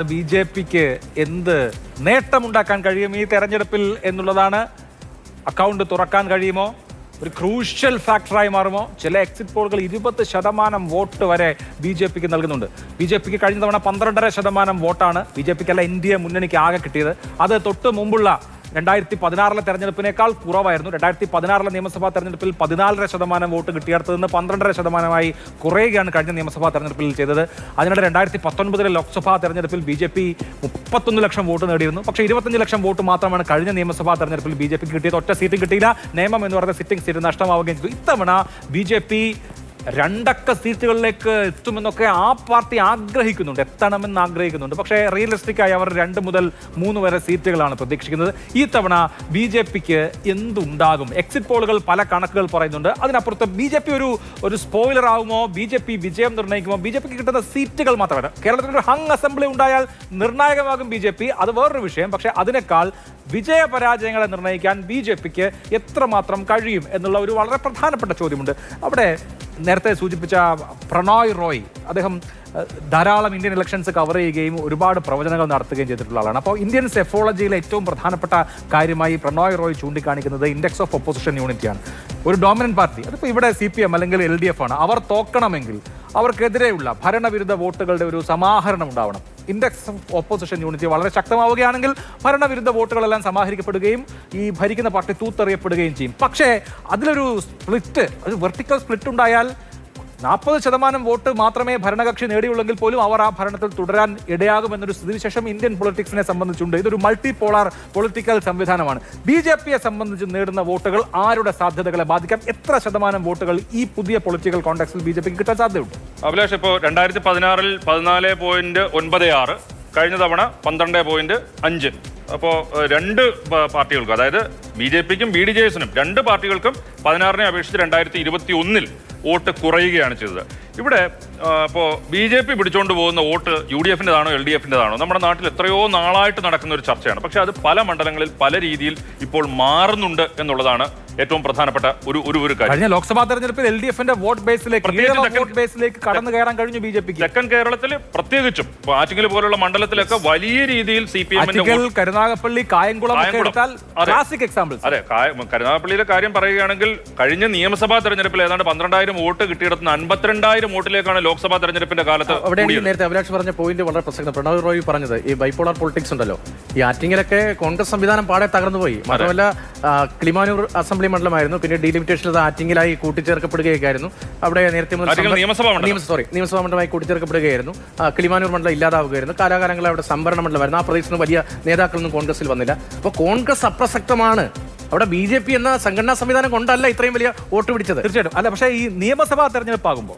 ബി.ജെ.പിക്ക് എന്ത് നേട്ടമുണ്ടാക്കാൻ കഴിയും ഈ തെരഞ്ഞെടുപ്പിൽ എന്നുള്ളതാണ്. അക്കൗണ്ട് തുറക്കാൻ കഴിയുമോ? ഒരു ക്രൂഷ്യൽ ഫാക്ടറായി മാറുമോ? ചില എക്സിറ്റ് പോളുകൾ 20% വോട്ട് വരെ ബി.ജെ.പിക്ക് നൽകുന്നുണ്ട്. ബി.ജെ.പിക്ക് കഴിഞ്ഞ തവണ 12.5% വോട്ടാണ് ബി.ജെ.പിക്കല്ല ഇന്ത്യ മുന്നണിക്ക് ആകെ കിട്ടിയത്. അത് തൊട്ട് മുമ്പുള്ള 2016 തെരഞ്ഞെടുപ്പിനേക്കാൾ കുറവായിരുന്നു. 2016 നിയമസഭാ തെരഞ്ഞെടുപ്പിൽ 14% വോട്ട് കിട്ടിയിടത്ത് നിന്ന് 12% കുറയുകയാണ് കഴിഞ്ഞ നിയമസഭാ തെരഞ്ഞെടുപ്പിൽ ചെയ്തത്. അതിനിടെ 2019 ലോക്സഭാ തെരഞ്ഞെടുപ്പിൽ ബി.ജെ.പി 31 ലക്ഷം വോട്ട് നേടിയിരുന്നു. പക്ഷേ 25 ലക്ഷം വോട്ട് മാത്രമാണ് കഴിഞ്ഞ നിയമസഭാ തെരഞ്ഞെടുപ്പിൽ ബി.ജെ.പിക്ക് കിട്ടിയത്. ഒറ്റ സീറ്റും കിട്ടിയില്ല. നിയമം എന്ന് പറയുന്ന സിറ്റിംഗ് സീറ്റ് നഷ്ടമാവുകയും ചെയ്തു. ഇത്തവണ ബി.ജെ.പി 2 അക്ക സീറ്റുകളിലേക്ക് എത്തുമെന്നൊക്കെ ആ പാർട്ടി ആഗ്രഹിക്കുന്നുണ്ട്, എത്തണമെന്ന് ആഗ്രഹിക്കുന്നുണ്ട്. പക്ഷേ റിയലിസ്റ്റിക്കായി അവർ 2 മുതൽ 3 വരെ സീറ്റുകളാണ് പ്രതീക്ഷിക്കുന്നത്. ഈ തവണ ബി.ജെ.പിക്ക് എന്തുണ്ടാകും? എക്സിറ്റ് പോളുകൾ പല കണക്കുകൾ പറയുന്നുണ്ട്. അതിനപ്പുറത്ത് ബി.ജെ.പി ഒരു സ്പോയിലർ ആവുമോ? ബി.ജെ.പി വിജയം നിർണ്ണയിക്കുമോ? ബി.ജെ.പിക്ക് കിട്ടുന്ന സീറ്റുകൾ മാത്രമല്ല, കേരളത്തിൽ ഒരു ഹങ് അസംബ്ലി ഉണ്ടായാൽ നിർണായകമാകും ബി.ജെ.പി. അത് വേറൊരു വിഷയം. പക്ഷേ അതിനേക്കാൾ വിജയപരാജയങ്ങളെ നിർണ്ണയിക്കാൻ ബി.ജെ.പിക്ക് എത്രമാത്രം കഴിയും എന്നുള്ള ഒരു വളരെ പ്രധാനപ്പെട്ട ചോദ്യമുണ്ട്. അവിടെ നേരത്തെ സൂചിപ്പിച്ച പ്രണോയ് റോയ്, അദ്ദേഹം ധാരാളം ഇന്ത്യൻ ഇലക്ഷൻസ് കവർ ചെയ്യുകയും ഒരുപാട് പ്രവചനങ്ങൾ നടത്തുകയും ചെയ്തിട്ടുള്ള ആളാണ്. അപ്പോൾ ഇന്ത്യൻ സെഫോളജിയിലെ ഏറ്റവും പ്രധാനപ്പെട്ട കാര്യമായി പ്രണോയ് റോയ് ചൂണ്ടിക്കാണിക്കുന്നത് ഇൻഡെക്സ് ഓഫ് ഒപ്പോസിഷൻ യൂണിറ്റിയാണ്. ഒരു ഡോമിനന്റ് പാർട്ടി, അതിപ്പോൾ ഇവിടെ CPM അല്ലെങ്കിൽ LDF ആണ്, അവർ തോക്കണമെങ്കിൽ അവർക്കെതിരെയുള്ള ഭരണവിരുദ്ധ വോട്ടുകളുടെ ഒരു സമാഹരണം ഉണ്ടാവണം. ഇൻഡെക്സ് ഓഫ് ഓപ്പോസിഷൻ യൂണിറ്റി വളരെ ശക്തമാവുകയാണെങ്കിൽ ഭരണവിരുദ്ധ വോട്ടുകളെല്ലാം സമാഹരിക്കപ്പെടുകയും ഈ ഭരിക്കുന്ന പാർട്ടി തൂത്തെറിയപ്പെടുകയും ചെയ്യും. പക്ഷേ അതിലൊരു സ്പ്ലിറ്റ്, ഒരു വെർട്ടിക്കൽ സ്പ്ലിറ്റ് ഉണ്ടായാൽ 40% വോട്ട് മാത്രമേ ഭരണകക്ഷി നേടിയുള്ളെങ്കിൽ പോലും അവർ ആ ഭരണത്തിൽ തുടരാൻ ഇടയാകുമെന്നൊരു സ്ഥിതിവിശേഷം ഇന്ത്യൻ പൊളിറ്റിക്സിനെ സംബന്ധിച്ചുണ്ട്. ഇതൊരു മൾട്ടി പോളാർ പൊളിറ്റിക്കൽ സംവിധാനമാണ്. ബി.ജെ.പിയെ സംബന്ധിച്ച് നേടുന്ന വോട്ടുകൾ ആരുടെ സാധ്യതകളെ ബാധിക്കാം? എത്ര ശതമാനം വോട്ടുകൾ ഈ പുതിയ പൊളിറ്റിക്കൽ കോണ്ടെക്സ്റ്റിൽ ബി.ജെ.പിക്ക് കിട്ടാൻ സാധ്യതയുണ്ട്? അഭിലാഷ്, ഇപ്പോൾ 2016 14.96, കഴിഞ്ഞ തവണ 12.5. അപ്പോൾ 2 പാർട്ടികൾക്കും, അതായത് ബി.ജെ.പിക്കും BDJS-നും 2 പാർട്ടികൾക്കും 16-നെ അപേക്ഷിച്ച് 2021 വോട്ട് കുറയുകയാണ് ചെയ്തത്. ഇവിടെ ഇപ്പോൾ ബി.ജെ.പി പിടിച്ചുകൊണ്ട് പോകുന്ന വോട്ട് UDF-ൻ്റെതാണോ LDF-ൻ്റെതാണോ നമ്മുടെ നാട്ടിൽ എത്രയോ നാളായിട്ട് നടക്കുന്ന ഒരു ചർച്ചയാണ്. പക്ഷേ അത് പല മണ്ഡലങ്ങളിൽ പല രീതിയിൽ ഇപ്പോൾ മാറുന്നുണ്ട് എന്നുള്ളതാണ് ഏറ്റവും പ്രധാനപ്പെട്ട ഒരു കാര്യം. കഴിഞ്ഞ ലോക്സഭാ തെരഞ്ഞെടുപ്പിൽ LDF-ന്റെ വോട്ട് ബേസിലേക്ക് കടന്നു കയറാൻ കഴിഞ്ഞു ബിജെപിക്ക്. തെക്കൻ കേരളത്തിൽ പ്രത്യേകിച്ചും ആറ്റിങ്ങൽ പോലുള്ള മണ്ഡലത്തിലൊക്കെ വലിയ രീതിയിൽ CPM, Karunagappally, Kayamkulam classic examples. അതെ, കരുനാഗപ്പള്ളിയിലെ കാര്യം പറയുകയാണെങ്കിൽ കഴിഞ്ഞ നിയമസഭാ തെരഞ്ഞെടുപ്പിൽ ഏതാണ്ട് 12,000 വോട്ട് കിട്ടിയിടത്ത് 52,000 വോട്ടിലേക്കാണ് ലോക്സഭാ തെരഞ്ഞെടുപ്പിന്റെ കാലത്ത്. അവിടെ നേരത്തെ അഭിലാഷ് പറഞ്ഞ പോയിന്റ് വളരെ പ്രസക്തം. പ്രണോയ് റോയ് പറഞ്ഞത് ഈ ബൈപോളാർ പൊളിറ്റിക്സ് ഉണ്ടല്ലോ, ഈ ആറ്റിങ്ങലൊക്കെ കോൺഗ്രസ് സംവിധാനം പാടെ തകർന്നു പോയി. മാത്രമല്ല കിളിമാനൂർ അസംബ്ലി മണ്ഡലമായിരുന്നു, പിന്നെ ഡീലിമിറ്റേഷൻ ആറ്റിങ്ങലായി കൂട്ടിച്ചേർക്കപ്പെടുകയൊക്കെ ആയിരുന്നു. അവിടെ നേരത്തെ നിയമസഭാ മണ്ഡലമായി കൂട്ടിച്ചേർക്കപ്പെടുകയായിരുന്നു. കിളിമാനൂർ മണ്ഡലം ഇല്ലാതാവുകയായിരുന്നു. കാലാകാലങ്ങളിൽ അവിടെ സംവരണ മണ്ഡലമായിരുന്നു. ആ പ്രദേശത്ത് വലിയ നേതാക്കളൊന്നും കോൺഗ്രസിൽ വന്നില്ല. അപ്പോൾ കോൺഗ്രസ് അപ്രസക്തമാണ്. അവിടെ ബി.ജെ.പി എന്ന സംഘടനാ സംവിധാനം കൊണ്ടല്ല ഇത്രയും വലിയ വോട്ട് പിടിച്ചത്. തീർച്ചയായിട്ടും അല്ല. പക്ഷേ ഈ നിയമസഭാ തെരഞ്ഞെടുപ്പാകുമ്പോൾ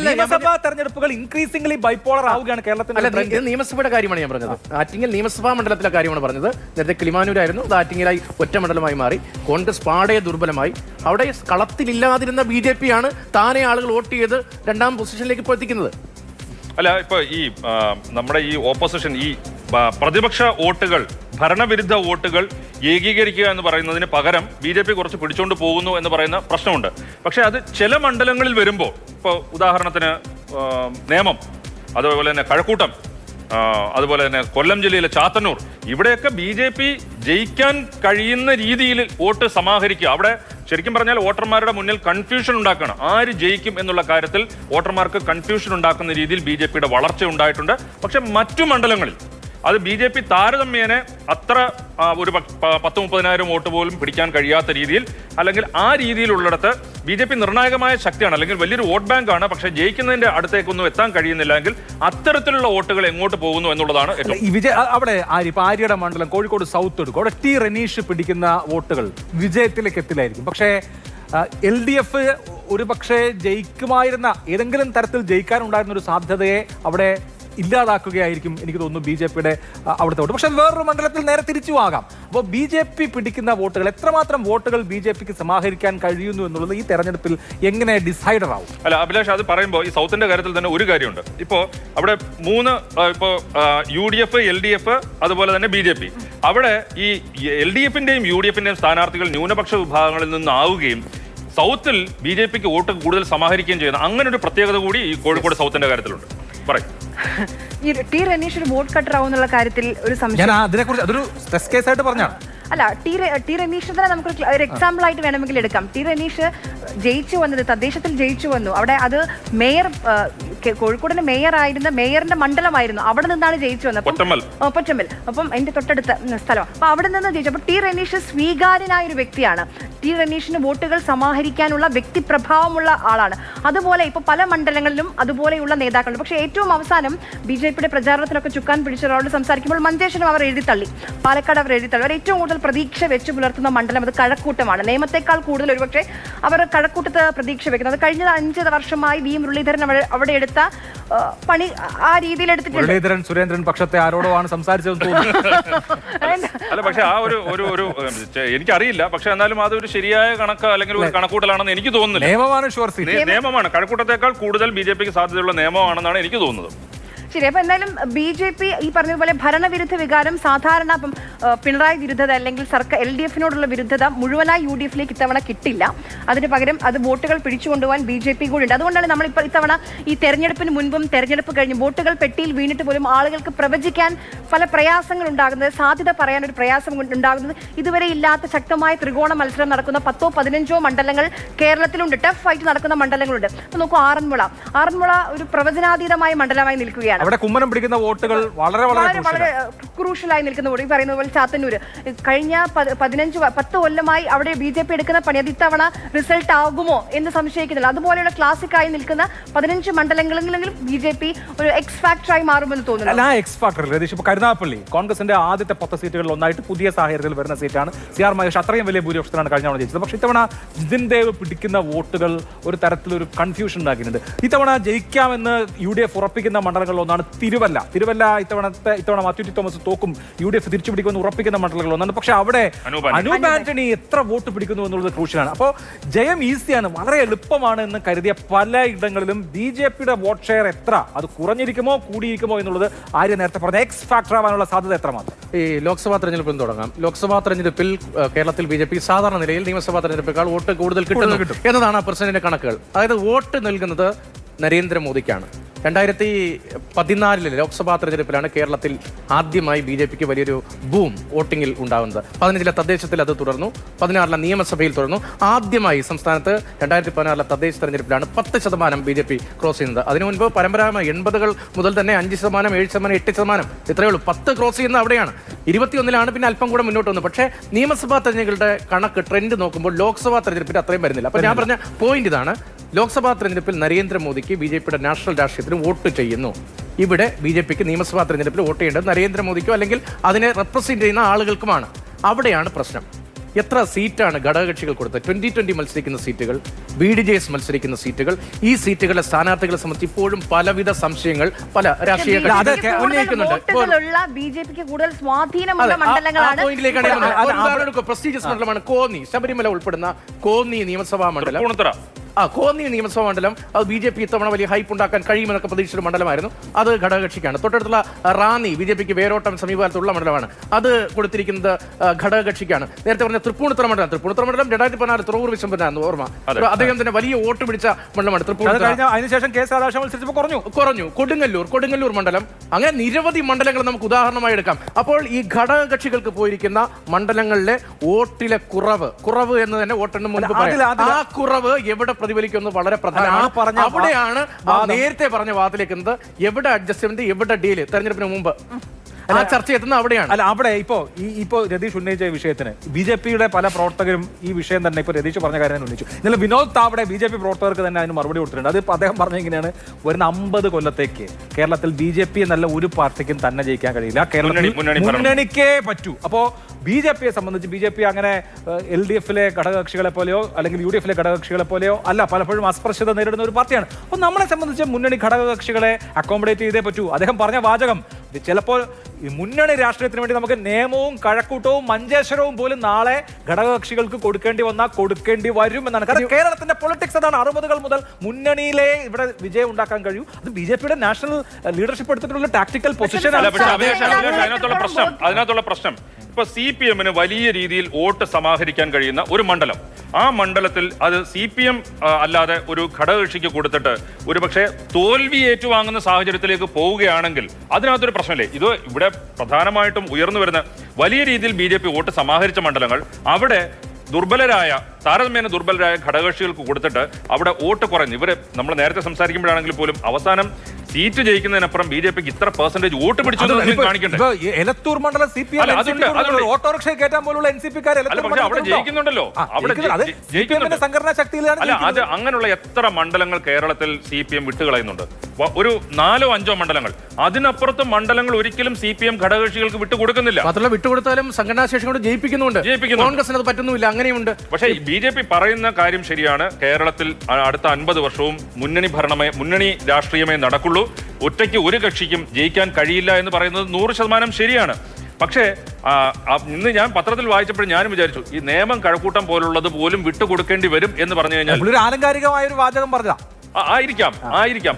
നിയമസഭാ തെരഞ്ഞെടുപ്പുകൾ ഇൻക്രീസിംഗ്ലി ബൈപോളർ ആവുകയാണ് കേരളത്തിൽ. ഇത് നിയമസഭയുടെ കാര്യമാണ് ഞാൻ പറഞ്ഞത്. ആറ്റിങ്ങൽ നിയമസഭാ മണ്ഡലത്തിലെ കാര്യമാണ് പറഞ്ഞത്. നേരത്തെ കിളിമാനൂരായിരുന്നു, അത് ആറ്റിങ്ങലായി ഒറ്റ മണ്ഡലമായി മാറി. കോൺഗ്രസ് പാടെ ദുർബലമായി. അവിടെ കളത്തിലില്ലാതിരുന്ന ബി.ജെ.പി ആണ് താനെ ആളുകൾ വോട്ട് ചെയ്ത് 2ാം പൊസിഷനിലേക്ക് ഇപ്പോൾ എത്തിക്കുന്നത്. അല്ല, ഇപ്പൊ ഈ നമ്മുടെ ഈ ഓപ്പോസിഷൻ, ഈ പ്രതിപക്ഷ വോട്ടുകൾ, ഭരണവിരുദ്ധ വോട്ടുകൾ ഏകീകരിക്കുക എന്ന് പറയുന്നതിന് പകരം ബി.ജെ.പി കുറച്ച് പിടിച്ചുകൊണ്ട് പോകുന്നു എന്ന് പറയുന്ന പ്രശ്നമുണ്ട്. പക്ഷെ അത് ചില മണ്ഡലങ്ങളിൽ വരുമ്പോൾ, ഇപ്പോൾ ഉദാഹരണത്തിന് നേമം, അതുപോലെ തന്നെ കഴക്കൂട്ടം, അതുപോലെ തന്നെ കൊല്ലം ജില്ലയിലെ ചാത്തന്നൂർ, ഇവിടെയൊക്കെ ബി.ജെ.പി ജയിക്കാൻ കഴിയുന്ന രീതിയിൽ വോട്ട് സമാഹരിക്കുക. അവിടെ ശരിക്കും പറഞ്ഞാൽ വോട്ടർമാരുടെ മുന്നിൽ കൺഫ്യൂഷൻ ഉണ്ടാക്കണം. ആര് ജയിക്കും എന്നുള്ള കാര്യത്തിൽ വോട്ടർമാർക്ക് കൺഫ്യൂഷൻ ഉണ്ടാക്കുന്ന രീതിയിൽ ബി.ജെ.പിയുടെ വളർച്ച ഉണ്ടായിട്ടുണ്ട്. പക്ഷെ മറ്റു മണ്ഡലങ്ങളിൽ അത് ബി.ജെ.പി താരതമ്യേന അത്ര ഒരു 10-30,000 വോട്ട് പോലും പിടിക്കാൻ കഴിയാത്ത രീതിയിൽ, അല്ലെങ്കിൽ ആ രീതിയിലുള്ളിടത്ത് ബി.ജെ.പി നിർണായകമായ ശക്തിയാണ്, അല്ലെങ്കിൽ വലിയൊരു വോട്ട് ബാങ്ക് ആണ്. പക്ഷേ ജയിക്കുന്നതിന്റെ അടുത്തേക്കൊന്നും എത്താൻ കഴിയുന്നില്ലെങ്കിൽ അത്തരത്തിലുള്ള വോട്ടുകൾ എങ്ങോട്ട് പോകുന്നു എന്നുള്ളതാണ് അവിടെ ആര്യയുടെ മണ്ഡലം കോഴിക്കോട് സൗത്ത് എടുക്കും. അവിടെ ടി റനീഷ് പിടിക്കുന്ന വോട്ടുകൾ വിജയത്തിലേക്ക് എത്തില്ലായിരിക്കും. പക്ഷേ LDF ഒരു പക്ഷേ ജയിക്കുമായിരുന്ന, ഏതെങ്കിലും തരത്തിൽ ജയിക്കാനുണ്ടായിരുന്ന ഒരു സാധ്യതയെ അവിടെ ഇല്ലാതാക്കുകയായിരിക്കും എനിക്ക് തോന്നുന്നു ബി.ജെ.പിയുടെ അവിടുത്തെ വോട്ട്. പക്ഷെ വേറൊരു മണ്ഡലത്തിൽ നേരെ തിരിച്ചു ആകാം. അപ്പോൾ ബി.ജെ.പി പിടിക്കുന്ന വോട്ടുകൾ, എത്രമാത്രം വോട്ടുകൾ ബി.ജെ.പിക്ക് സമാഹരിക്കാൻ കഴിയുന്നു എന്നുള്ളത് ഈ തെരഞ്ഞെടുപ്പിൽ എങ്ങനെ ഡിസൈഡർ ആവും? അല്ല അഭിലാഷ്, അത് പറയുമ്പോൾ ഈ സൗത്തിന്റെ കാര്യത്തിൽ തന്നെ ഒരു കാര്യമുണ്ട്. ഇപ്പോൾ അവിടെ 3 ഇപ്പോൾ UDF, LDF, അതുപോലെ തന്നെ ബി.ജെ.പി. അവിടെ ഈ LDF-ന്റെയും UDF-ന്റെയും സ്ഥാനാർത്ഥികൾ ന്യൂനപക്ഷ വിഭാഗങ്ങളിൽ നിന്നാവുകയും സൗത്തിൽ ബി.ജെ.പിക്ക് വോട്ട് കൂടുതൽ സമാഹരിക്കുകയും ചെയ്യുന്ന അങ്ങനെ ഒരു പ്രത്യേകത കൂടി ഈ കോഴിക്കോട് സൗത്തിന്റെ കാര്യത്തിലുണ്ട്. പറയും. ഈ ടി റനീഷ് ഒരു വോട്ട് കട്ടർ ആവുന്നുള്ള കാര്യത്തിൽ ഒരു സംശയം. ഞാൻ അതിനെക്കുറിച്ച് അതൊരു ടെസ്റ്റ് കേസായിട്ട് പറഞ്ഞാണ്. അല്ല, ടി റനീഷ് തന്നെ നമുക്ക് ഒരു എക്സാമ്പിൾ ആയിട്ട് വേണമെങ്കിൽ എടുക്കാം. ടി റനീഷ് ജയിച്ചു വന്നത്, തദ്ദേശത്തിൽ ജയിച്ചു വന്നു. അവിടെ അത് മേയർ, കോഴിക്കോടിന്റെ മേയർ ആയിരുന്ന, മേയറിന്റെ മണ്ഡലമായിരുന്നു. അവിടെ നിന്നാണ് ജയിച്ചു വന്നത്. പൊറ്റമ്മൽ, അപ്പം എന്റെ തൊട്ടടുത്ത സ്ഥലം. അപ്പൊ അവിടെ നിന്ന് ജയിച്ചു. അപ്പൊ ടി റനീഷ് സ്വീകാര്യനായ ഒരു വ്യക്തിയാണ്. ടി റനീഷിന് വോട്ടുകൾ സമാഹരിക്കാനുള്ള വ്യക്തിപ്രഭാവമുള്ള ആളാണ്. അതുപോലെ ഇപ്പൊ പല മണ്ഡലങ്ങളിലും അതുപോലെയുള്ള നേതാക്കളുണ്ട്. പക്ഷേ ഏറ്റവും അവസാനം BJPയുടെ പ്രചാരണത്തിലൊക്കെ ചുക്കാൻ പിടിച്ച ഒരാളോട് സംസാരിക്കുമ്പോൾ മഞ്ചേശ്വരം അവർ എഴുതിത്തള്ളി, പാലക്കാട് അവർ എഴുതിത്തള്ളി. അവർ ഏറ്റവും കൂടുതൽ പ്രതീക്ഷ വെച്ച് പുലർത്തുന്ന മണ്ഡലം അത് കഴക്കൂട്ടമാണ്. നിയമത്തെക്കാൾ കൂടുതൽ ഒരുപക്ഷെ അവർ കഴക്കൂട്ടത്ത് പ്രതീക്ഷ വെക്കുന്നത്. കഴിഞ്ഞ 5 വർഷമായി വി മുരളീധരൻ അവിടെ എടുത്ത പണി ആ രീതിയിൽ എടുത്തിട്ടുണ്ട്. മുരളീധരൻ സുരേന്ദ്രൻ പക്ഷത്തെ ആരോടോ സംസാരിച്ചതെന്ന് തോന്നുന്നു. അല്ല, പക്ഷെ ആ ഒരു എനിക്കറിയില്ല. പക്ഷെ എന്നാലും അതൊരു ശരിയായ കണക്ക് അല്ലെങ്കിൽ ഒരു കണക്കൂട്ടലാണെന്ന് എനിക്ക് തോന്നുന്നില്ല. നിയമമാണ് ഷുവർ സീറ്റ്. നിയമമാണ്. കഴക്കൂട്ടത്തേക്കാൾ കൂടുതൽ BJPക്ക് സാധ്യതയുള്ള നിയമമാണെന്നാണ് എനിക്ക് തോന്നുന്നത്. ശരി. അപ്പൊ എന്തായാലും BJP ഈ പറഞ്ഞതുപോലെ ഭരണവിരുദ്ധ വികാരം സാധാരണ ഇപ്പം പിണറായി വിരുദ്ധത അല്ലെങ്കിൽ സർക്കാർ LDFനോടുള്ള വിരുദ്ധത മുഴുവനായി UDFലേക്ക് ഇത്തവണ കിട്ടില്ല. അതിന് പകരം അത് വോട്ടുകൾ പിടിച്ചുകൊണ്ടുപോകാൻ BJP കൂടി ഉണ്ട്. അതുകൊണ്ടാണ് നമ്മളിപ്പോൾ ഇത്തവണ ഈ തെരഞ്ഞെടുപ്പിന് മുൻപും തെരഞ്ഞെടുപ്പ് കഴിഞ്ഞ് വോട്ടുകൾ പെട്ടിയിൽ വീണിട്ട് പോലും ആളുകൾക്ക് പ്രവചിക്കാൻ പല പ്രയാസങ്ങൾ ഉണ്ടാകുന്നത്, സാധ്യത പറയാൻ ഒരു പ്രയാസം ഉണ്ടാകുന്നത്. ഇതുവരെ ഇല്ലാത്ത ശക്തമായ ത്രികോണ മത്സരം നടക്കുന്ന 10ഓ 15ഓ മണ്ഡലങ്ങൾ കേരളത്തിലുണ്ട്. ടഫ് ഫൈറ്റ് നടക്കുന്ന മണ്ഡലങ്ങളുണ്ട്. അപ്പൊ നോക്കൂ, ആറന്മുള ഒരു പ്രവചനാതീതമായ മണ്ഡലമായി നിൽക്കുകയാണ്. അവിടെ കുമ്മനം പിടിക്കുന്ന വോട്ടുകൾ വളരെ ക്രൂഷ്യലായി നിൽക്കുന്ന വോട്ട്. ഈ പറയുന്ന പോലെ ചാത്തന്നൂര് കഴിഞ്ഞ 10 കൊല്ലമായി അവിടെ BJP എടുക്കുന്ന പണി അത് ഇത്തവണ റിസൾട്ട് ആകുമോ എന്ന് സംശയിക്കുന്നില്ല. അതുപോലെയുള്ള ക്ലാസിക്കായി നിൽക്കുന്ന 15 മണ്ഡലങ്ങളിലെങ്കിലും BJP ഒരു എക്സ് ഫാക്ടറായി മാറുമെന്ന് തോന്നുന്നു. എക്സ് ഫാക്ടർ രതീഷ്, ഇപ്പൊ കരുനാഗപ്പള്ളി കോൺഗ്രസിന്റെ ആദ്യത്തെ 10 സീറ്റുകളിൽ ഒന്നായിട്ട് പുതിയ സാഹചര്യത്തിൽ വരുന്ന സീറ്റാണ്. CR മഹേഷ് അത്രയും വലിയ ഭൂരിപക്ഷത്തിലാണ് കഴിഞ്ഞ തവണ ജയിച്ചത്. പക്ഷെ ഇത്തവണ ജിതിൻ ദേവ് പിടിക്കുന്ന വോട്ടുകൾ ഒരു തരത്തിലൊരു കൺഫ്യൂഷൻ ഉണ്ടാക്കിയിട്ടുണ്ട്. ഇത്തവണ ജയിക്കാമെന്ന് UDF ഉറപ്പിക്കുന്ന മണ്ഡലങ്ങളിൽ ഒന്നാണ് തിരുവല്ല. ഇത്തവണ മാത്യു ടി തോമസ് തോക്കും, UDF തിരിച്ചു പിടിക്കുമെന്ന് ഉറപ്പിക്കുന്ന മണ്ഡലങ്ങളിൽ ഒന്നാണ്. പക്ഷെ അവിടെ അനൂപ് ആന്റണി എത്ര വോട്ട് പിടിക്കുന്നു എന്നുള്ളത് ക്രൂഷ്യലാണ്. അപ്പോൾ ജയം ഈസിയാണ്, വളരെ എളുപ്പമാണ് എന്ന് കരുതിയ പലയിടങ്ങളിലും BJPയുടെ വോട്ട് ഷെയർ എത്ര, അത് കുറഞ്ഞിരിക്കുമോ കൂടിയിരിക്കുമോ എന്നുള്ളത് ആര്യ നേരത്തെ പറഞ്ഞ എക്സ് ഫാക്ടർ ആവാനുള്ള സാധ്യത എത്രമാത്രം. ഈ ലോക്സഭാ തെരഞ്ഞെടുപ്പിൽ തുടങ്ങാം. ലോക്സഭാ തെരഞ്ഞെടുപ്പിൽ കേരളത്തിൽ BJP സാധാരണ നിലയിൽ നിയമസഭാ തെരഞ്ഞെടുപ്പിനേക്കാൾ വോട്ട് കൂടുതൽ കിട്ടും എന്നതാണ് പ്രസിഡന്റിന്റെ കണക്കുകൾ. അതായത് വോട്ട് നൽകുന്നത് നരേന്ദ്രമോദിക്കാണ്. 2014 ലോക്സഭാ തെരഞ്ഞെടുപ്പിലാണ് കേരളത്തിൽ ആദ്യമായി BJPക്ക് വലിയൊരു ബൂം വോട്ടിങ്ങിൽ ഉണ്ടാകുന്നത്. 15 തദ്ദേശത്തിൽ അത് തുടർന്നു, 16 നിയമസഭയിൽ തുടർന്നു. ആദ്യമായി സംസ്ഥാനത്ത് 2016 തദ്ദേശ തെരഞ്ഞെടുപ്പിലാണ് 10% BJP ക്രോസ് ചെയ്യുന്നത്. അതിനു മുൻപ് പരമ്പരാഗതമായി 80-കൾ മുതൽ തന്നെ 5%, 7%, 8% ഇത്രയേ ഉള്ളൂ. 10 ക്രോസ് ചെയ്യുന്നത് അവിടെയാണ്. 21-ലാണ് പിന്നെ അല്പം കൂടെ മുന്നോട്ട് വന്നു. പക്ഷേ നിയമസഭാ തെരഞ്ഞെടുപ്പുകളുടെ കണക്ക് ട്രെൻഡ് നോക്കുമ്പോൾ ലോക്സഭാ തെരഞ്ഞെടുപ്പിൽ അത്രയും വരുന്നില്ല. അപ്പോൾ ഞാൻ പറഞ്ഞ പോയിന്റ് ഇതാണ്. ലോക്സഭാ തെരഞ്ഞെടുപ്പിൽ നരേന്ദ്രമോദിക്ക് BJPയുടെ നാഷണൽ രാഷ്ട്രീയത്തിന് വോട്ട് ചെയ്യുന്നു. ഇവിടെ BJPക്ക് നിയമസഭാ തെരഞ്ഞെടുപ്പിൽ വോട്ട് ചെയ്യേണ്ടത് നരേന്ദ്രമോദിക്കോ അല്ലെങ്കിൽ അതിനെ റെപ്രസെന്റ് ചെയ്യുന്ന ആളുകൾക്കുമാണ്. അവിടെയാണ് പ്രശ്നം. എത്ര സീറ്റാണ് ഘടകകക്ഷികൾ കൊടുത്തത്? 2020 മത്സരിക്കുന്ന സീറ്റുകൾ, BDJS മത്സരിക്കുന്ന സീറ്റുകൾ, ഈ സീറ്റുകളിലെ സ്ഥാനാർത്ഥികളെ സംബന്ധിച്ച് ഇപ്പോഴും പലവിധ സംശയങ്ങൾ പല രാഷ്ട്രീയ ഉന്നയിക്കുന്നുണ്ട്. BJPക്ക് കൂടുതൽ സ്വാധീനമുള്ള മണ്ഡലങ്ങളാണ്. പ്രസ്റ്റീജിയസ് മണ്ഡലമാണ് കോന്നി. ശബരിമല ഉൾപ്പെടുന്ന കോന്നി നിയമസഭാ മണ്ഡലം. കോന്നി നിയമസഭാ മണ്ഡലം അത് BJP ഇത്തവണ വലിയ ഹൈപ്പ് ഉണ്ടാക്കാൻ കഴിയുമെന്നൊക്കെ പ്രതീക്ഷിച്ച മണ്ഡലമായിരുന്നു. അത് ഘടകകക്ഷിക്കാണ്. തൊട്ടടുത്തുള്ള റാന്നി BJPക്ക് വേരോട്ടം സമീപകാലത്തുള്ള മണ്ഡലമാണ്. അത് കൊടുത്തിരിക്കുന്നത് ഘടകകക്ഷിക്കാണ്. നേരത്തെ പറഞ്ഞ തൃപ്പൂണിത്തുറ മണ്ഡലം 2016 തുറവൂർ വിശ്വംഭരനായിരുന്നു ഓർമ്മ. അദ്ദേഹം തന്നെ വലിയ വോട്ട് പിടിച്ച മണ്ഡലമാണ് തൃപ്പൂണിത്തുറ. അതിനുശേഷം കുറഞ്ഞു. കൊടുങ്ങല്ലൂർ മണ്ഡലം, അങ്ങനെ നിരവധി മണ്ഡലങ്ങൾ നമുക്ക് ഉദാഹരണമായി എടുക്കാം. അപ്പോൾ ഈ ഘടകകക്ഷികൾക്ക് പോയിരിക്കുന്ന മണ്ഡലങ്ങളിലെ വോട്ടിലെ കുറവ് എന്ന് തന്നെ വോട്ടെണ്ണം മുൻപ് പറയാം. ആ കുറവ് എവിടെ പ്രതിഫലിക്കുന്നത് വളരെ പ്രധാനമാണ്. അവിടെയാണ് നേരത്തെ പറഞ്ഞ വാദത്തിലേക്ക് എവിടെ അഡ്ജസ്റ്റ്മെന്റ്, എവിടെ ഡീല് തെരഞ്ഞെടുപ്പിന് മുമ്പ് ചർച്ച എത്തുന്നത് അവിടെയാണ്. അല്ല, അവിടെ ഇപ്പോ രതീഷ് ഉന്നയിച്ച വിഷയത്തിന് BJPയുടെ പല പ്രവർത്തകരും ഈ വിഷയം തന്നെ ഇപ്പൊ രതീഷ് പറഞ്ഞ കാര്യം ഉന്നയിച്ചു. ഇന്നലെ വിനോദ് താവടെ BJP പ്രവർത്തകർക്ക് തന്നെ അതിന് മറുപടി കൊടുത്തിട്ടുണ്ട്. അത് അദ്ദേഹം പറഞ്ഞ ഇങ്ങനെയാണ്: വരുന്ന 50 കൊല്ലത്തേക്ക് കേരളത്തിൽ BJP എന്നല്ല ഒരു പാർട്ടിക്കും തന്നെ ജയിക്കാൻ കഴിയില്ല, കേരളത്തിൽ മുന്നണിക്കേ പറ്റൂ. അപ്പോ BJPയെ സംബന്ധിച്ച് BJP അങ്ങനെ LDFലെ ഘടകകക്ഷികളെ പോലെയോ അല്ലെങ്കിൽ UDFലെ ഘടകകക്ഷികളെ പോലെയോ അല്ല, പലപ്പോഴും അസ്പൃശ്യത നേരിടുന്ന ഒരു പാർട്ടിയാണ്. അപ്പോൾ നമ്മളെ സംബന്ധിച്ച് മുന്നണി ഘടകകക്ഷികളെ അക്കോമഡേറ്റ് ചെയ്തേ പറ്റൂ. അദ്ദേഹം പറഞ്ഞ വാചകം ചിലപ്പോൾ ഈ മുന്നണി രാഷ്ട്രീയത്തിന് വേണ്ടി നമുക്ക് നിയമവും കഴക്കൂട്ടവും മഞ്ചേശ്വരവും പോലും നാളെ ഘടകകക്ഷികൾക്ക് കൊടുക്കേണ്ടി വരും എന്നാണ്. കാരണം കേരളത്തിന്റെ പൊളിറ്റിക്സ് അതാണ്. 60-കൾ മുതൽ മുന്നണിയിലെ ഇവിടെ വിജയം ഉണ്ടാക്കാൻ കഴിയും. അത് BJPയുടെ നാഷണൽ ലീഡർഷിപ്പ് എടുത്തിട്ടുള്ള ടാക്ടിക്കൽ പൊസിഷനാണ്. അതിനകത്തുള്ള പ്രശ്നം ഇപ്പൊ CPM വലിയ രീതിയിൽ വോട്ട് സമാഹരിക്കാൻ കഴിയുന്ന ഒരു മണ്ഡലം, ആ മണ്ഡലത്തിൽ അത് CPM അല്ലാതെ ഒരു ഘടകകക്ഷിക്ക് കൊടുത്തിട്ട് ഒരു പക്ഷേ തോൽവി ഏറ്റുവാങ്ങുന്ന സാഹചര്യത്തിലേക്ക് പോവുകയാണെങ്കിൽ അതിനകത്തൊരു പ്രശ്നമില്ലേ? ഇത് ഇവിടെ പ്രധാനമായിട്ടും ഉയർന്നു വരുന്ന വലിയ രീതിയിൽ BJP വോട്ട് സമാഹരിച്ച മണ്ഡലങ്ങൾ, അവിടെ താരതമ്യേന ദുർബലരായ ഘടകകക്ഷികൾക്ക് കൊടുത്തിട്ട് അവിടെ വോട്ട് കുറഞ്ഞു. ഇവര് നമ്മൾ നേരത്തെ സംസാരിക്കുമ്പോഴാണെങ്കിൽ പോലും അവസാനം സീറ്റ് ജയിക്കുന്നതിനപ്പുറം BJPക്ക് ഇത്ര പെർസെന്റേജ് വോട്ട് പിടിച്ചു കാണിക്കണ്ടേ? എലത്തൂർ മണ്ഡലം ഓട്ടോറിക്ഷ കയറ്റാൻ പോലുള്ള NCP-ക്കാർ അവിടെ ജയിക്കുന്നുണ്ടല്ലോ. സംഘടനാ ശക്തിയിലാണ്. അല്ല, അത് അങ്ങനെയുള്ള എത്ര മണ്ഡലങ്ങൾ കേരളത്തിൽ CPM വിട്ടുകളയുന്നുണ്ട്? ഒരു 4-5 മണ്ഡലങ്ങൾ. അതിനപ്പുറത്ത് മണ്ഡലങ്ങൾ ഒരിക്കലും CPM ഘടകകക്ഷികൾക്ക് വിട്ടുകൊടുക്കുന്നില്ല. മാത്രമല്ല വിട്ടുകൊടുത്താലും സംഘടനാ ശേഷി കൊണ്ട് ജയിപ്പിക്കുന്നുണ്ട്. കോൺഗ്രസിന് അത് പറ്റുന്നില്ല. അങ്ങനെയുണ്ട്. പക്ഷേ BJP പറയുന്ന കാര്യം ശരിയാണ്. കേരളത്തിൽ അടുത്ത 50 വർഷവും മുന്നണി രാഷ്ട്രീയമേ നടക്കുള്ളൂ, ഒറ്റയ്ക്ക് ഒരു കക്ഷിക്കും ജയിക്കാൻ കഴിയില്ല എന്ന് പറയുന്നത് 100% ശരിയാണ്. പക്ഷേ ഇന്ന് ഞാൻ പത്രത്തിൽ വായിച്ചപ്പോൾ ഞാനും വിചാരിച്ചു ഈ നിയമം കഴക്കൂട്ടം പോലുള്ളത് പോലും വിട്ടുകൊടുക്കേണ്ടി വരും എന്ന് പറഞ്ഞു കഴിഞ്ഞാൽ ആലങ്കാരികമായ ഒരു വാചകം പറഞ്ഞ ആയിരിക്കാം.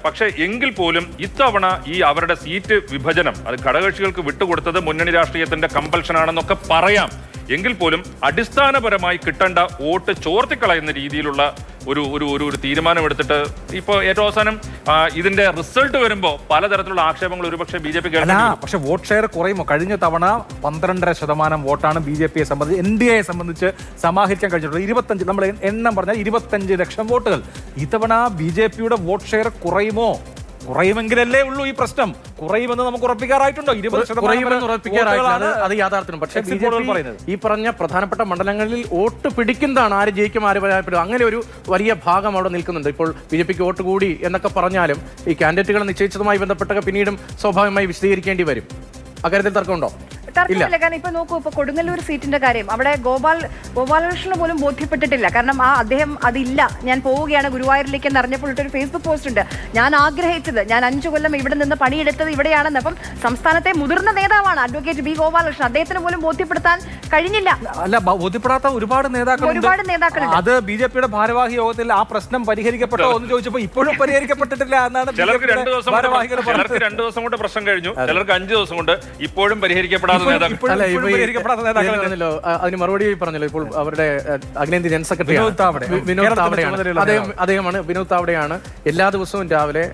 പക്ഷേ എങ്കിൽ പോലും ഇത്തവണ ഈ അവരുടെ സീറ്റ് വിഭജനം അത് ഘടകകക്ഷികൾക്ക് വിട്ടുകൊടുത്തത് മുന്നണി രാഷ്ട്രീയത്തിന്റെ കമ്പൽഷനാണെന്നൊക്കെ പറയാം. എങ്കിൽ പോലും അടിസ്ഥാനപരമായി കിട്ടേണ്ട വോട്ട് ചോർത്തിക്കളയുന്ന രീതിയിലുള്ള ഒരു തീരുമാനമെടുത്തിട്ട് ഇപ്പോൾ ഏറ്റവും അവസാനം ഇതിന്റെ റിസൾട്ട് വരുമ്പോൾ പലതരത്തിലുള്ള ആക്ഷേപങ്ങൾ ഒരുപക്ഷെ BJP പക്ഷെ വോട്ട് ഷെയർ കുറയുമോ? കഴിഞ്ഞ തവണ 12.5% വോട്ടാണ് BJP-യെ സംബന്ധിച്ച് NDA-യെ സംബന്ധിച്ച് സമാഹരിക്കാൻ കഴിഞ്ഞിട്ടുള്ളത്. 25 നമ്മൾ എണ്ണം പറഞ്ഞാൽ 25 ലക്ഷം വോട്ടുകൾ. ഇത്തവണ BJP-യുടെ വോട്ട് ഷെയർ കുറയുമോ? കുറയുമെങ്കിലല്ലേ ഉള്ളൂ ഈ പ്രശ്നം. കുറയുമെന്ന് നമുക്ക് ഉറപ്പിക്കാറായിട്ടുണ്ടോ? 20% അത് യാഥാർത്ഥ്യം. പക്ഷേ ഈ പറഞ്ഞ പ്രധാനപ്പെട്ട മണ്ഡലങ്ങളിൽ വോട്ട് പിടിക്കുന്നതാണ് ആര് ജയിക്കും ആര് പരാജയപ്പെടും. അങ്ങനെ ഒരു വലിയ ഭാഗം അവിടെ നിൽക്കുന്നുണ്ട്. ഇപ്പോൾ BJP-ക്ക് വോട്ട് കൂടി എന്നൊക്കെ പറഞ്ഞാലും ഈ കാൻഡിഡേറ്റുകളെ നിശ്ചയിച്ചതുമായി ബന്ധപ്പെട്ടൊക്കെ പിന്നീടും സ്വാഭാവികമായി വിശദീകരിക്കേണ്ടി വരും. അക്കാര്യത്തിൽ തർക്കമുണ്ടോ? തർക്കമില്ല. കാരണം ഇപ്പൊ നോക്കൂ, ഇപ്പൊ കൊടുങ്ങല്ലൂർ സീറ്റിന്റെ കാര്യം അവിടെ ഗോപാലകൃഷ്ണന് പോലും ബോധ്യപ്പെട്ടിട്ടില്ല. കാരണം അദ്ദേഹം അതില്ല, ഞാൻ പോവുകയാണ് ഗുരുവായൂരിലേക്ക് എന്ന് അറിഞ്ഞപ്പോൾ ഇട്ടൊരു ഫേസ്ബുക്ക് പോസ്റ്റ് ഉണ്ട്. ഞാൻ ആഗ്രഹിച്ചത്, ഞാൻ 5 കൊല്ലം ഇവിടെ നിന്ന് പണിയെടുത്തത് ഇവിടെയാണെന്ന്. അപ്പം സംസ്ഥാനത്തെ മുതിർന്ന നേതാവാണ് അഡ്വക്കേറ്റ് B. ഗോപാലകൃഷ്ണൻ. അദ്ദേഹത്തിന് പോലും ബോധ്യപ്പെടുത്താൻ കഴിഞ്ഞില്ല. അല്ല, ബോധ്യപ്പെടാത്ത ഒരുപാട് നേതാക്കളുണ്ട്. അത് BJP-യുടെ ഭാരവാഹി യോഗത്തിൽ ആ പ്രശ്നം പരിഹരിക്കപ്പെട്ടോ എന്ന് ചോദിച്ചപ്പോൾ ഇപ്പോഴും പരിഹരിക്കപ്പെട്ടിട്ടില്ല എന്നാണ്. ചിലർക്ക് 2 ദിവസം കൊണ്ട് പ്രശ്നം കഴിഞ്ഞു, ചിലർക്ക് 5 ദിവസം കൊണ്ട് ഇപ്പോഴും പരിഹരിക്കപ്പെടാതെ അതിന് മറുപടി പറഞ്ഞല്ലോ. ഇപ്പോൾ അവരുടെ അഖിലേന്ത്യാ ജനറൽ സെക്രട്ടറി വിനോദ് താവടെയാണ്. അദ്ദേഹമാണ് വിനോദ് താവടെയാണ് എല്ലാ ദിവസവും രാവിലെ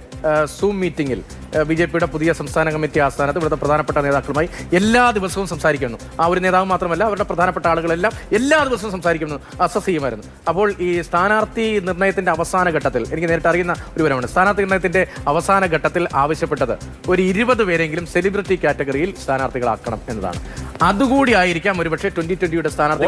സൂം മീറ്റിംഗിൽ BJP-യുടെ പുതിയ സംസ്ഥാന കമ്മിറ്റി ആസ്ഥാനത്ത് ഇവിടുത്തെ പ്രധാനപ്പെട്ട നേതാക്കളുമായി എല്ലാ ദിവസവും സംസാരിക്കുന്നു. ആ ഒരു നേതാവ് മാത്രമല്ല, അവരുടെ പ്രധാനപ്പെട്ട ആളുകളെല്ലാം എല്ലാ ദിവസവും സംസാരിക്കുന്നു, അസസ് ചെയ്യുമായിരുന്നു. അപ്പോൾ ഈ സ്ഥാനാർത്ഥി നിർണയത്തിന്റെ അവസാന ഘട്ടത്തിൽ എനിക്ക് നേരിട്ട് അറിയുന്ന ഒരു വിവരമാണ്. സ്ഥാനാർത്ഥി നിർണയത്തിന്റെ അവസാന ഘട്ടത്തിൽ ആവശ്യപ്പെട്ടത് ഒരു 20 പേരെങ്കിലും സെലിബ്രിറ്റി കാറ്റഗറിയിൽ സ്ഥാനാർത്ഥികളാക്കണം എന്നതാണ്. അതുകൂടി ആയിരിക്കാം ഒരുപക്ഷെ 2020-യുടെ സ്ഥാനാർത്ഥി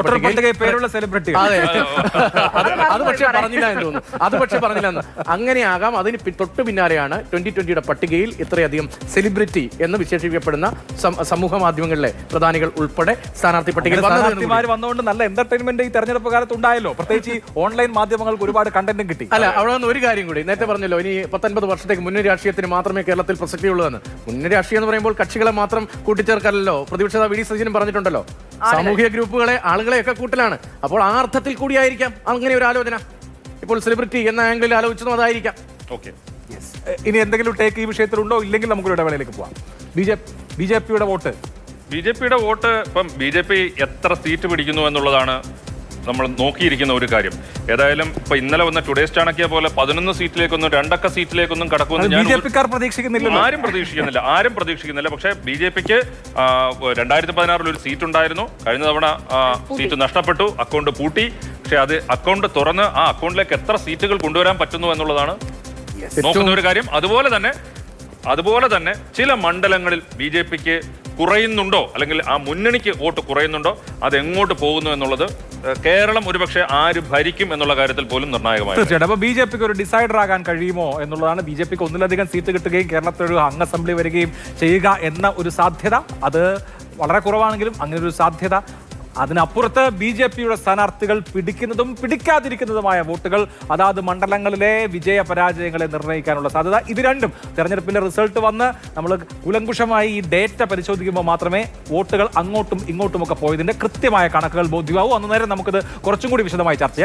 അത് പക്ഷേ പറഞ്ഞില്ല എന്ന് തോന്നുന്നു. അത് പക്ഷേ പറഞ്ഞില്ല എന്ന്. അങ്ങനെയാകാം. അതിന് തൊട്ടു പിന്നാലെയാണ് 2020-യുടെ പട്ടികയിൽ ഇത്രയധികം സെലിബ്രിറ്റി എന്ന് വിശേഷിപ്പിക്കപ്പെടുന്ന സമൂഹ മാധ്യമങ്ങളിലെ പ്രധാനികൾ ഉൾപ്പെടെ സ്ഥാനാർത്ഥി പട്ടികയിൽ വന്നുകൊണ്ട് നല്ല എന്റർടൈൻമെന്റ് ഈ തെരഞ്ഞെടുപ്പ് കാലത്ത് ഉണ്ടായല്ലോ. പ്രത്യേകിച്ച് ഓൺലൈൻ മാധ്യമങ്ങൾക്ക് ഒരുപാട് കണ്ടന്റും കിട്ടി. അല്ല, അവിടെ നിന്ന് ഒരു കാര്യം കൂടി നേരത്തെ പറഞ്ഞല്ലോ, ഇനി 19 വർഷത്തേക്ക് മുന്നണി രാഷ്ട്രീയത്തിന് മാത്രമേ കേരളത്തിൽ പ്രസക്തിയുള്ളൂ എന്ന്. മുന്നണി രാഷ്ട്രീയം എന്ന് പറയുമ്പോൾ കക്ഷികളെ മാത്രം കൂട്ടിച്ചേർക്കല്ലോ. പ്രതിപക്ഷ VD സജീവൻ പറഞ്ഞിട്ടുണ്ടല്ലോ, സാമൂഹിക ഗ്രൂപ്പുകളെ ആളുകളെയൊക്കെ കൂട്ടലാണ്. അപ്പോൾ ആ അർത്ഥത്തിൽ കൂടിയായിരിക്കാം അങ്ങനെ ഒരു ആലോചന. ഇപ്പോൾ സെലിബ്രിറ്റി എന്ന ആംഗിളിൽ ആലോചിച്ചതും അതായിരിക്കാം. ഓക്കെ, ഇനി എന്തെങ്കിലും ടേക്ക് ഈ വിഷയത്തിലുണ്ടോ? ഇല്ലെങ്കിൽ നമുക്കൊരു ഇടവേളയിലേക്ക് പോവാം. BJP-യുടെ വോട്ട് ഇപ്പം BJP എത്ര സീറ്റ് പിടിക്കുന്നു എന്നുള്ളതാണ് നമ്മൾ നോക്കിയിരിക്കുന്ന ഒരു കാര്യം. ഏതായാലും ഇപ്പൊ ഇന്നലെ വന്ന ടുഡേസ് ചാണക്യ പോലെ 11 സീറ്റിലേക്കൊന്നും 2 സീറ്റിലേക്കൊന്നും കടക്കുമെന്ന് ആരും പ്രതീക്ഷിക്കുന്നില്ല. പക്ഷേ BJP-ക്ക് 2016 ഒരു സീറ്റ് ഉണ്ടായിരുന്നു. കഴിഞ്ഞ തവണ സീറ്റ് നഷ്ടപ്പെട്ടു, അക്കൗണ്ട് പൂട്ടി. പക്ഷെ അത് അക്കൗണ്ട് തുറന്ന് ആ അക്കൗണ്ടിലേക്ക് എത്ര സീറ്റുകൾ കൊണ്ടുവരാൻ പറ്റുന്നു എന്നുള്ളതാണ് നോക്കുന്ന ഒരു കാര്യം. അതുപോലെ തന്നെ ചില മണ്ഡലങ്ങളിൽ BJP-ക്ക് കുറയുന്നുണ്ടോ, അല്ലെങ്കിൽ ആ മുന്നണിക്ക് വോട്ട് കുറയുന്നുണ്ടോ, അത് എങ്ങോട്ട് പോകുന്നു എന്നുള്ളത് കേരളം ഒരുപക്ഷെ ആര് ഭരിക്കും എന്നുള്ള കാര്യത്തിൽ പോലും നിർണായകമായി. തീർച്ചയായിട്ടും. അപ്പൊ BJP-ക്ക് ഒരു ഡിസൈഡർ ആകാൻ കഴിയുമോ എന്നുള്ളതാണ്. BJP-ക്ക് ഒന്നിലധികം സീറ്റ് കിട്ടുകയും കേരളത്തിൽ ഒരു അംഗ അസംബ്ലി വരികയും ചെയ്യുക എന്ന ഒരു സാധ്യത, അത് വളരെ കുറവാണെങ്കിലും അങ്ങനെ ഒരു സാധ്യത. അതിനപ്പുറത്ത് BJP-യുടെ സ്ഥാനാർത്ഥികൾ പിടിക്കുന്നതും പിടിക്കാതിരിക്കുന്നതുമായ വോട്ടുകൾ അതാത് മണ്ഡലങ്ങളിലെ വിജയ പരാജയങ്ങളെ നിർണ്ണയിക്കാനുള്ള സാധ്യത. ഇത് രണ്ടും തെരഞ്ഞെടുപ്പിന്റെ റിസൾട്ട് വന്ന് നമ്മൾ കുലങ്കുഷമായി ഈ ഡേറ്റ പരിശോധിക്കുമ്പോൾ മാത്രമേ വോട്ടുകൾ അങ്ങോട്ടും ഇങ്ങോട്ടുമൊക്കെ പോയതിന്റെ കൃത്യമായ കണക്കുകൾ ബോധ്യമാവൂ. അന്നേരം നമുക്കിത് കുറച്ചും കൂടി വിശദമായി ചർച്ച ചെയ്യാം.